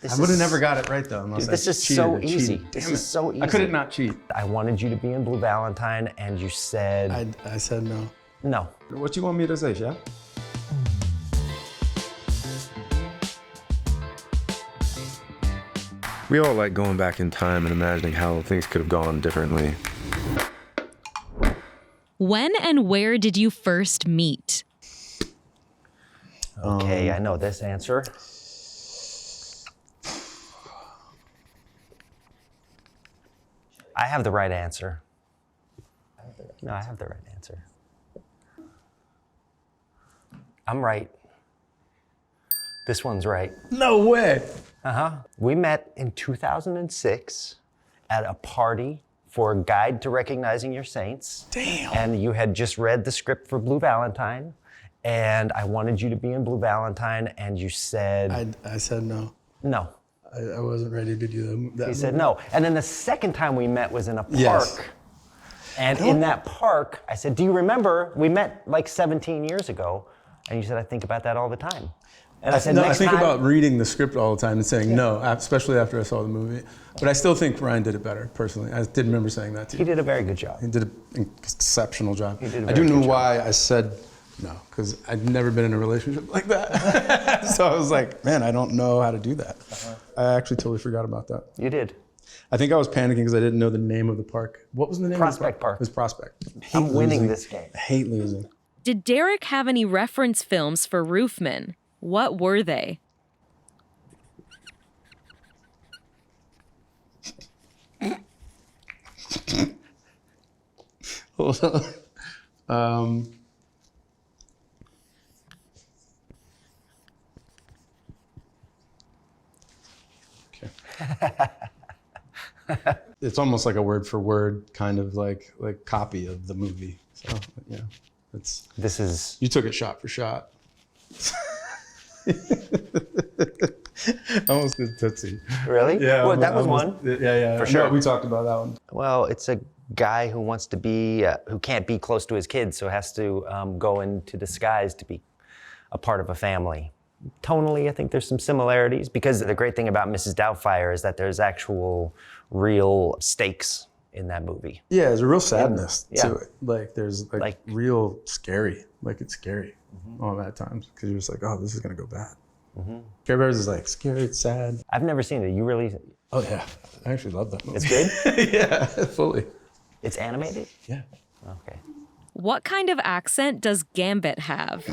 I would have never got it right though unless Dude, this I is cheated so or easy. cheated. This Damn is it. so easy. I couldn't not cheat. I wanted you to be in Blue Valentine, and you said I said no. no. What you want me to say, yeah? We all like going back in time and imagining how things could have gone differently. When and where did you first meet? Okay, I know this answer. I have the right answer. No, I have the right answer. I'm right. This one's right. No way. We met in 2006 at a party for a guide to recognizing your saints. Damn. And you had just read the script for Blue Valentine, and I wanted you to be in Blue Valentine, and you said I said no. no. I wasn't ready to do that. He said no. And then the second time we met was in a park. Yes. And in that park, I said, do you remember, we met like 17 years ago, and you said, I think about that all the time. And I said, no, next I think time, about reading the script all the time and saying no, especially after I saw the movie. But I still think Ryan did it better, personally. I did remember saying that to you. he did a very good job. He did an exceptional job. He did a I very do know good job. why I said no, because I'd never been in a relationship like that. So I was like, man, I don't know how to do that. I actually totally forgot about that. You did. I think I was panicking because I didn't know the name of the park. What was the name Prospect of the Park. It was Prospect. I'm winning losing. this game. I hate losing. Did Derek have any reference films for Roofman? What were they? Hold on. Okay. It's almost like a word for word kind of like copy of the movie. So yeah, it's This is, you took it shot for shot. I almost did Tootsie. really? Yeah, Well, that was almost- one. Yeah. For sure. No, we talked about that one. Well, it's a guy who wants to be, who can't be close to his kids, so has to go into disguise to be a part of a family. Tonally, I think there's some similarities, because the great thing about Mrs. Doubtfire is that there's actual, real stakes in that movie. Yeah, there's a real sadness Yeah. to it. Like there's like real scary. Like it's scary all at times because you're just like, oh, this is gonna go bad. Care Bears is like scary, it's sad. I've never seen it. You really, Oh yeah, I actually love that movie. it's good? Yeah, fully. It's animated? Yeah. Okay. What kind of accent does Gambit have?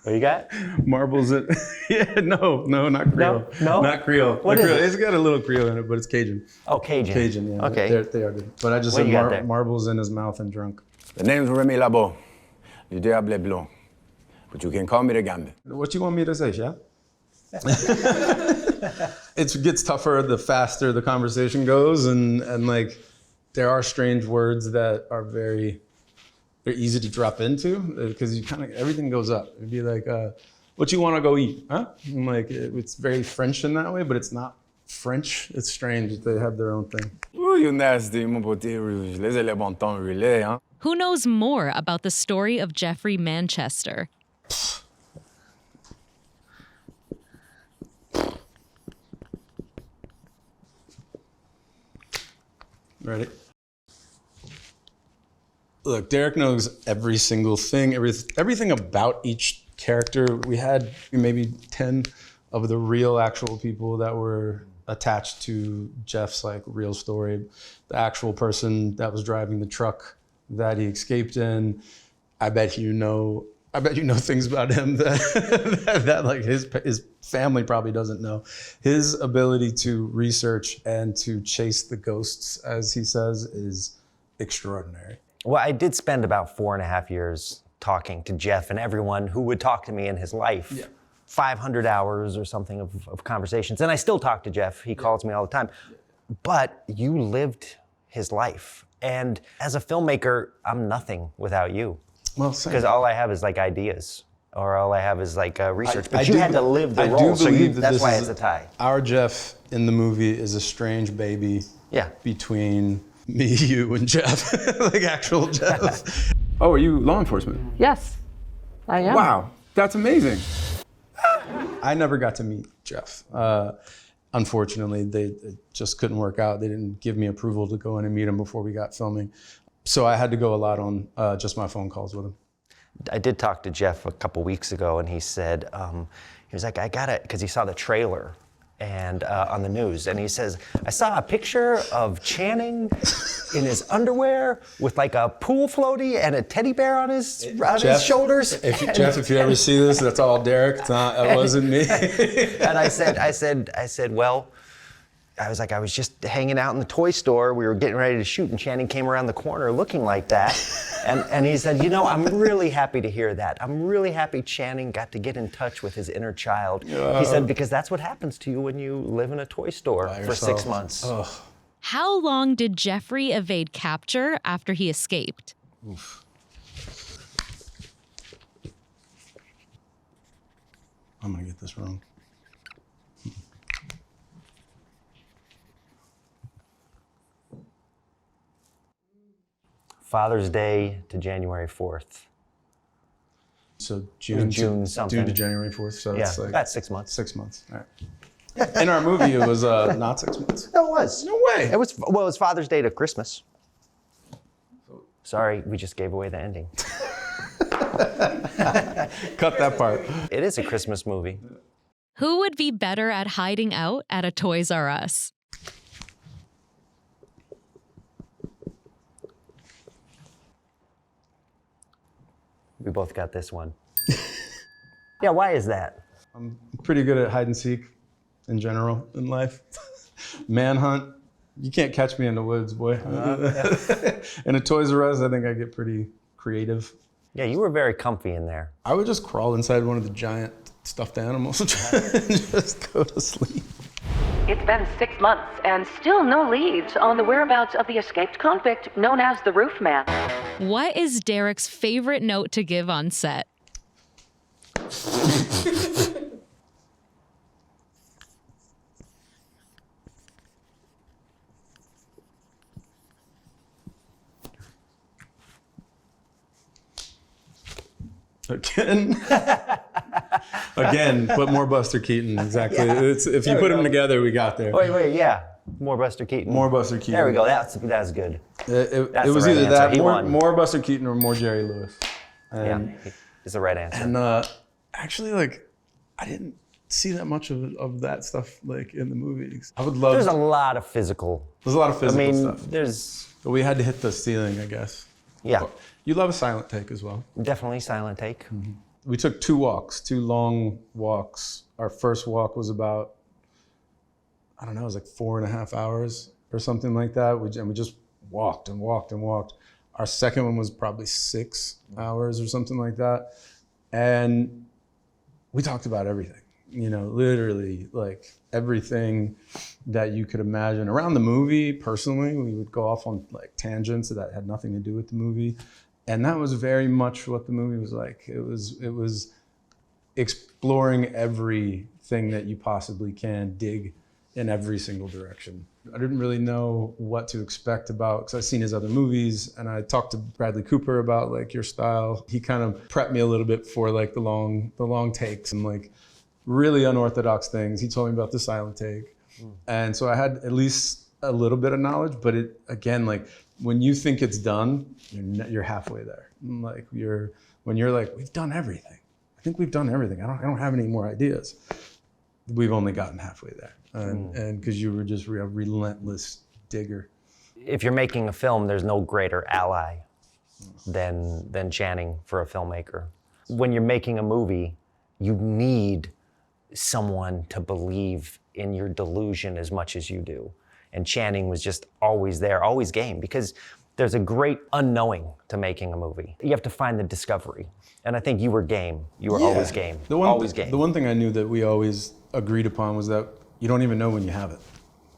What you got? Marbles it. Yeah, no, not Creole. No? Not Creole. What Not is Creole. it? It's got a little Creole in it, but it's Cajun. Oh, Cajun. Cajun, yeah. Okay. They are good. But I just What said you got there? marbles in his mouth and drunk. The name's Remy Labo. Du Diable Blanc. But you can call me the Gambit. What you want me to say, yeah? It gets tougher the faster the conversation goes, and like there are strange words that are they're easy to drop into because you kind of everything goes up. It'd be like, what you want to go eat, huh? And like it's very French in that way, but it's not French. It's strange. They have their own thing. Oh, you nasty, mon beauté rouge. Les bon temps relais, hein? Who knows more about the story of Jeffrey Manchester? Ready? Look, Derek knows every single thing, everything about each character. We had maybe 10 of the real actual people that were attached to Jeff's like real story. The actual person that was driving the truck that he escaped in. I bet you know things about him that like his family probably doesn't know. His ability to research and to chase the ghosts, as he says, is extraordinary. Well, I did spend about 4.5 years talking to Jeff and everyone who would talk to me in his life. Yeah. 500 hours or something of conversations. And I still talk to Jeff. He calls me all the time. But you lived his life. And as a filmmaker, I'm nothing without you. Well, because all I have is like ideas. or all I have is like research. But I you do- had to live the I do role, so believe that that's this why is it's a tie. Our Jeff in the movie is a strange baby Yeah. between me, you, and Jeff, like actual Jeff. Oh, are you law enforcement? Yes, I am. Wow, that's amazing. I never got to meet Jeff. Unfortunately, it just couldn't work out. They didn't give me approval to go in and meet him before we got filming. So I had to go a lot on just my phone calls with him. I did talk to Jeff a couple weeks ago, and he said, he was like, I got it, because he saw the trailer and on the news, and he says, I saw a picture of Channing in his underwear with like a pool floaty and a teddy bear on his shoulders. Jeff, if you ever see this, that's all Derek. It wasn't me. And I said, well, I was just hanging out in the toy store. We were getting ready to shoot, and Channing came around the corner looking like that. And he said, I'm really happy to hear that. I'm really happy Channing got to get in touch with his inner child. He said, because that's what happens to you when you live in a toy store for 6 months. Ugh. How long did Jeffrey evade capture after he escaped? Oof. I'm gonna get this wrong. Father's Day to January 4th. So June something. to January 4th. So Yeah, it's like about 6 months. 6 months. All right. In our movie, it was not 6 months. No, it was. No way. It was Father's Day to Christmas. Sorry, we just gave away the ending. Cut that part. It is a Christmas movie. Who would be better at hiding out at a Toys R Us? We both got this one. Yeah, why is that? I'm pretty good at hide and seek in general in life. Manhunt. You can't catch me in the woods, boy. In a Toys R Us, I think I get pretty creative. Yeah, you were very comfy in there. I would just crawl inside one of the giant stuffed animals and just go to sleep. It's been 6 months and still no leads on the whereabouts of the escaped convict known as the Roofman. What is Derek's favorite note to give on set? Again, but more Buster Keaton. Exactly. Yeah. If you put them together, we got there. Wait, yeah. More Buster Keaton. More Buster Keaton. There we go. That's good. It That's was the right either answer. that, He won. more Buster Keaton, or more Jerry Lewis. And, Yeah, it's the right answer. And actually, like, I didn't see that much of that stuff like in the movies. I would love. There's a lot of physical. There's a lot of physical stuff. There's But we had to hit the ceiling, I guess. yeah, You love a silent take as well. definitely silent take. We took 2 walks, 2 long walks. Our first walk was about, I don't know, it was like 4.5 hours or something like that. And we just walked and walked and walked. Our second one was probably 6 hours or something like that. And we talked about everything, literally like everything that you could imagine around the movie. Personally, we would go off on like tangents that had nothing to do with the movie. And that was very much what the movie was like. It was exploring everything that you possibly can, dig in every single direction. I didn't really know what to expect about, because I've seen his other movies, and I talked to Bradley Cooper about like your style. He kind of prepped me a little bit for like the long takes and like really unorthodox things. He told me about the silent take. And so I had at least a little bit of knowledge, but it, again, like when you think it's done, you're halfway there. Like when you're like, we've done everything. I think we've done everything. I don't have any more ideas. We've only gotten halfway there. And because you were just a relentless digger. If you're making a film, there's no greater ally than Channing for a filmmaker. When you're making a movie, you need someone to believe in your delusion as much as you do. And Channing was just always there, always game, because there's a great unknowing to making a movie. You have to find the discovery. And I think you were game. You were always game. Always game. The one thing I knew that we always agreed upon was that you don't even know when you have it.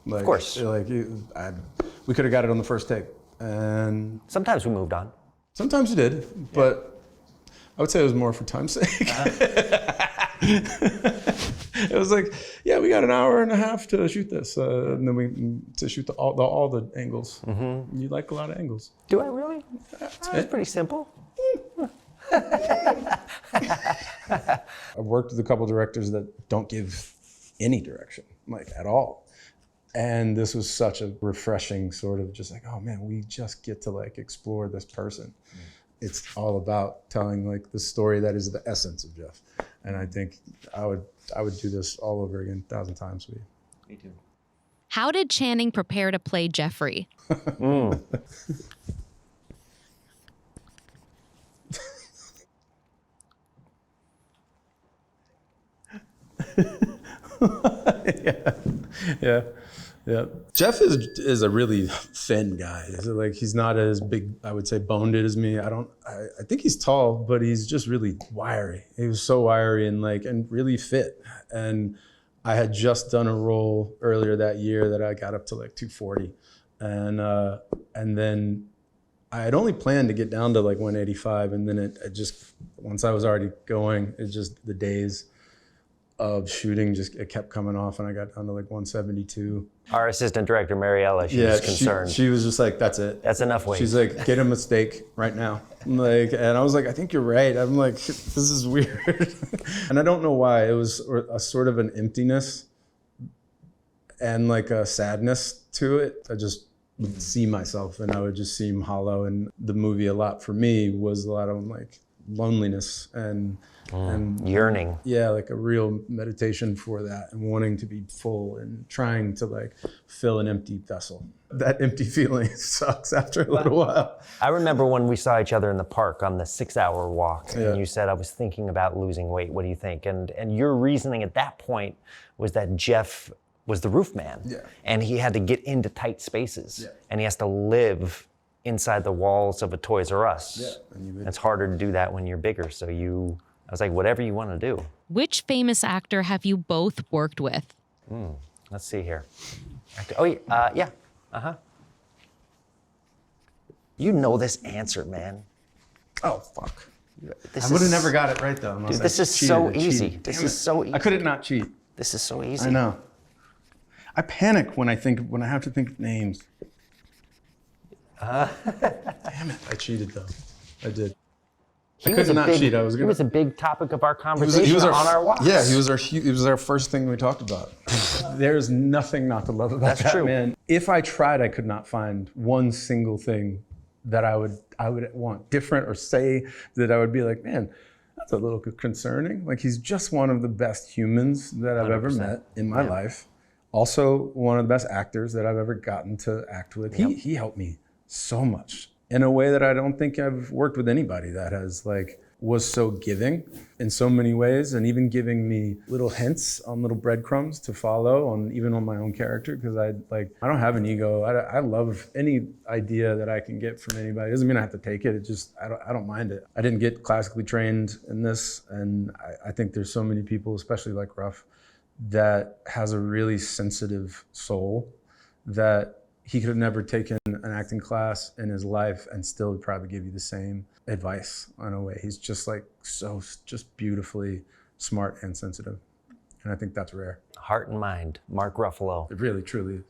Like, of course. Like we could have got it on the first take. And sometimes we moved on. sometimes we did, but I would say it was more for time's sake. It was like, yeah, we got an hour and a half to shoot this, and then to shoot all the angles. Mm-hmm. You like a lot of angles. Do I really? It's pretty simple. I've worked with a couple directors that don't give any direction, like at all. And this was such a refreshing sort of just like, oh man, we just get to like explore this person. It's all about telling like the story that is the essence of Jeff. And I think I would do this all over again 1,000 times. Me too. How did Channing prepare to play Jeffrey? Yeah. Jeff is a really thin guy. He's not as big, I would say, boned as me. I think he's tall, but he's just really wiry. He was so wiry and really fit. And I had just done a role earlier that year that I got up to like 240, and then I had only planned to get down to like 185, and then it just, once I was already going, it just, the days of shooting it kept coming off, and I got down to like 172. Our assistant director, Mariella, she was concerned. She was just like, that's it. That's enough weight. She's like, get him a steak right now. And I was like, I think you're right. I'm like, this is weird. And I don't know why. It was a sort of an emptiness and like a sadness to it. I just would see myself and I would just seem hollow. And the movie a lot for me was a lot of like loneliness and yearning. Yeah, like a real meditation for that and wanting to be full and trying to like fill an empty vessel. That empty feeling sucks after a little while. I remember when we saw each other in the park on the 6-hour walk, and you said, I was thinking about losing weight. What do you think? And your reasoning at that point was that Jeff was the roofman, and he had to get into tight spaces, and he has to live inside the walls of a Toys R Us. Yeah. It's harder to do that when you're bigger, so I was like, whatever you want to do. Which famous actor have you both worked with? Let's see here. You know this answer, man. Oh, fuck. I would have never got it right, though. Dude, this is so easy. This is so easy. I couldn't not cheat. This is so easy. I know. I panic when I have to think of names. Damn it. I cheated, though. I did. I could not cheat. He was a big topic of our conversation on our walks. Yeah, he was our first thing we talked about. There's nothing not to love about that man. If I tried, I could not find one single thing that I would want different or say that I would be like, man, that's a little concerning. Like, he's just one of the best humans that I've 100%. Ever met in my life. Also, one of the best actors that I've ever gotten to act with. Yep. He helped me so much in a way that I don't think I've worked with anybody that has was so giving in so many ways, and even giving me little hints on little breadcrumbs to follow even on my own character, because I don't have an ego. I love any idea that I can get from anybody. It doesn't mean I have to take it. It just, I don't mind it. I didn't get classically trained in this, and I think there's so many people, especially like Ruff, that has a really sensitive soul that he could have never taken an acting class in his life and still would probably give you the same advice in a way. He's just just beautifully smart and sensitive. And I think that's rare. Heart and mind, Mark Ruffalo. It really, truly is.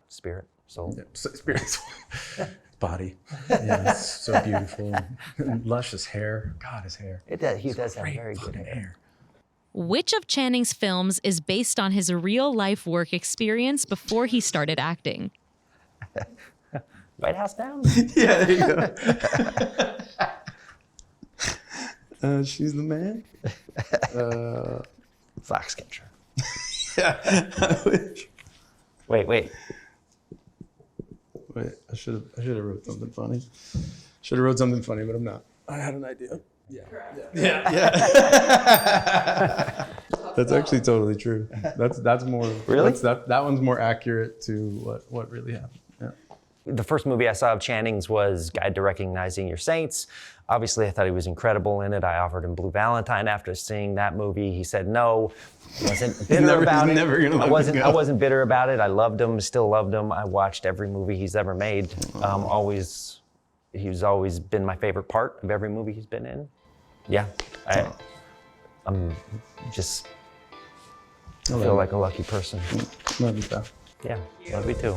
Spirit, soul. Yeah, spirit, soul. Body. Yeah, it's so beautiful. And luscious hair. God, his hair. He does have very good hair. Which of Channing's films is based on his real-life work experience before he started acting? White House Down? Yeah, there you go. She's the man. Foxcatcher. Yeah, I wish. Wait. I should have wrote something funny. Should have wrote something funny, but I'm not. I had an idea. Yeah. That's actually totally true. That's more. Really? That one's more accurate to what really happened. Yeah. The first movie I saw of Channing's was Guide to Recognizing Your Saints. Obviously, I thought he was incredible in it. I offered him Blue Valentine after seeing that movie. He said no. I wasn't bitter about it. I wasn't bitter about it. I loved him, still loved him. I watched every movie he's ever made. He's always been my favorite part of every movie he's been in. Yeah, I'm just feel like a lucky person. Love you, pal. Yeah, love you too.